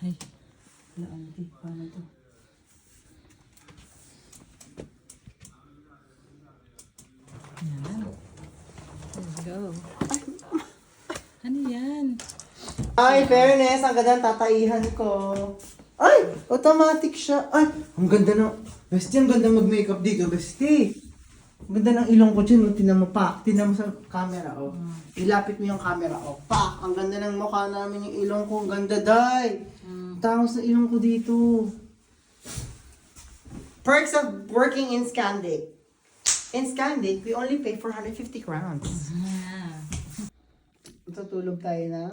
Ay. Wala, auntie. Paano to? Yan. Let's go. Ano yan? Ay, fairness. Ang ganda ng tataihan ko. Ay! Automatic siya. Ay! Ang ganda ng... Bestie, ang ganda mag-makeup dito, bestie. Ang ganda ng ilong ko dyan. Tinan mo pa. Tinan mo sa camera, oh. Ilapit mo yung camera, oh. Pa! Ang ganda ng mukha namin yung ilong ko. Ang ganda, day. Tangos sa ilong ko dito. Perks of working in Scandic. In Scandic, we only pay 450 crowns. Tutulog tayo na.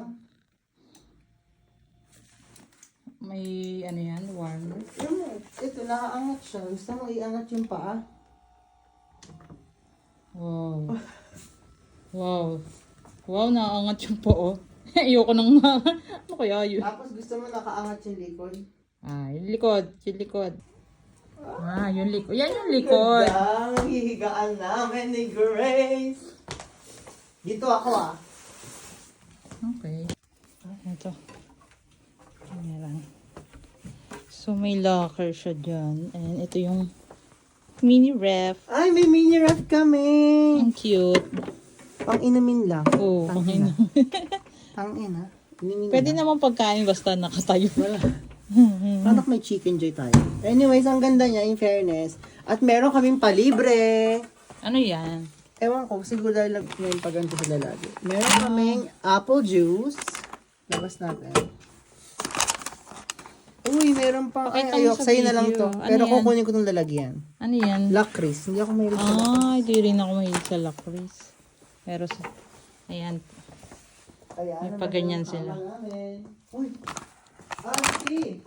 May ano yan? Warmer? Ito, nakaangat siya. Gusto mo iangat yung paa? Wow. Wow. Wow, nakaangat yung po, oh. Ayoko nang ano kaya yun? Tapos gusto mo nakaangat yung likod? Ah, yung likod. Yung likod. Ah, yung likod. Yan yung likod. Ganda, hihigaan namin ni Grace. Dito ako ah. Okay. Ito. Ayan. So, may locker siya dyan. And ito yung mini ref. Ay, may mini ref kami. Ang cute. Pang inumin lang. Oo, pangin. Pang ina. Inumin Pwede lang. naman pagkain basta nakatayo. Wala. Paano may chicken joy tayo? Anyways, ang ganda niya in fairness. At meron kaming palibre. Ano yan? Ewan ko, siguro dahil may paganto sila lagi. Meron kaming apple juice. Labas natin. Uy, meron pa. Ay, Pakita mo ayok. sa Sa'yo na lang video. to. Ano Pero yan? kukunin ko itong lalagyan. Ano yan? Lakris. Hindi ako mahilig sa lakris. Ah, hindi rin ako mahilig sa lakris. Pero sa... Ayan. Ayan, May paganyan naman sila. namin. Uy! Auntie!